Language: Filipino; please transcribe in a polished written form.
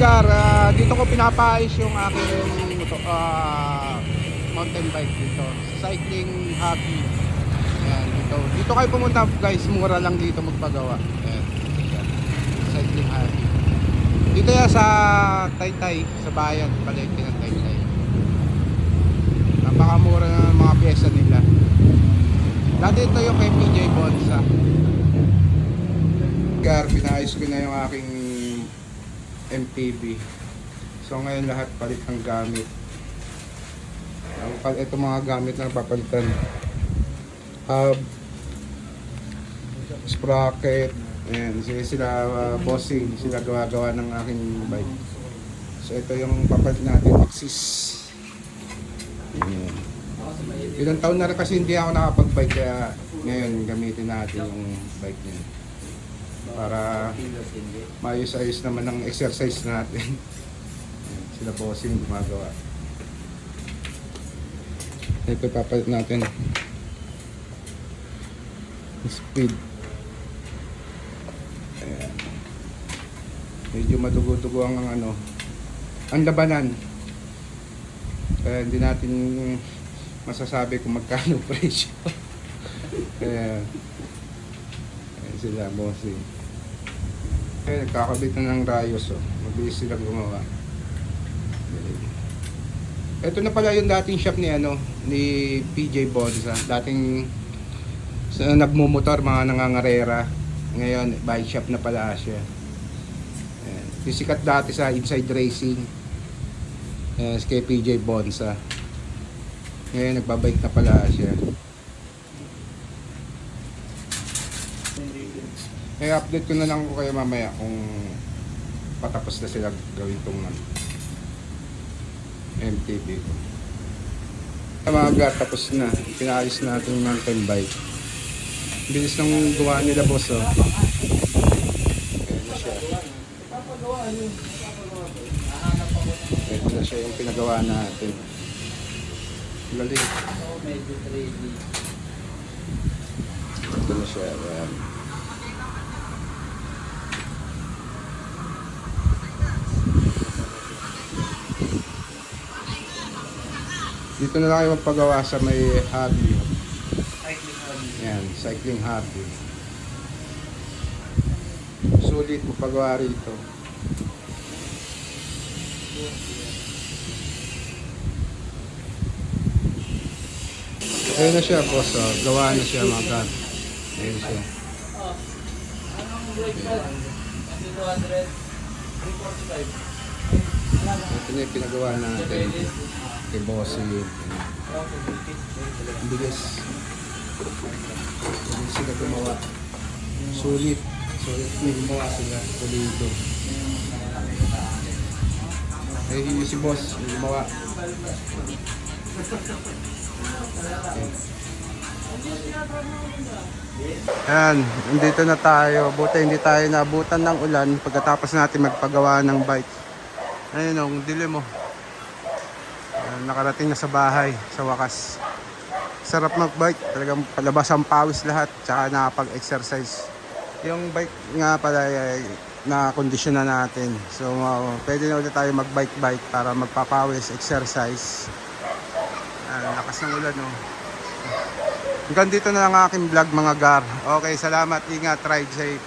Gar, dito ko pinapaayos yung aking mountain bike dito. Cycling hobby. Ayan, dito kayo pumunta guys, mura lang dito magpagawa. Ayan, dito siya. Cycling hobby. Dito yan sa Taytay, sa bayan, palengke ng Taytay. Napakamura ng mga pyesa nila. Dati ito yung kay PJ Bonsa. Gar, pinaayos ko na yung aking MTB. So ngayon lahat palit ng gamit. Ito mga gamit na papalitan. Hub, sprocket, ayan, sila bossing, sila gawa-gawa ng aking bike. So ito yung papalit natin, axis. Ayan. Ilang taon na rin kasi hindi ako nakapag-bike, kaya ngayon gamitin natin yung bike niya para maayos-ayos naman ang exercise natin. Sila bossing gumagawa. Ito papalit natin speed. Ayan. Medyo madugo-dugo ang ang labanan, kaya hindi natin masasabi kung magkano presyo. Ayan. Ayan sila bossing. Ayan, nagkakabit na ng rayos. Mabilis silang gumawa. Ito na pala yung dating shop ni PJ Bonsa. Dating nagmumotor, mga nangangarera. Ngayon, bike shop na pala siya. Ayan. Sikat dati sa Inside Racing. Kay PJ Bonsa. Ngayon, nagbabike na pala siya. I-update ko na lang ko kayo mamaya kung patapos na sila gawin itong MTB ko. Mga tapos na. Pinaayos natin yung mountain bike. Bilis ng gawa nila boss. Ayan na siya. Ito na siya yung pinagawa natin. Galing. Ito na siya. Ayan. Dito na lang kayo magpagawa sa may hobby. Yan, cycling hobby. Sulit magpagawa rito. Ayun na siya, boss. Gawa na siya mga god. Ayun siya. Ito na yung pinagawa natin kay bossing. Bilis. Bilis sila gumawa. Sulit. Sulit na gumawa sila. Pulido. Eh, yun si boss. Yung gumawa. Ayan, nandito na tayo. Buti hindi tayo naabutan ng ulan pagkatapos natin magpagawa ng bike. Ayun o, dilim mo. Nakarating na sa bahay, sa wakas. Sarap mag-bike, talagang palabas ang pawis lahat, tsaka nakapag-exercise. Yung bike nga pala na kondisyon na natin. So pwede na ulit tayo mag-bike para magpapawis, exercise. Lakas ng ulan no. Hanggang dito na lang aking vlog mga gar. Okay, salamat, ingat, ride safe.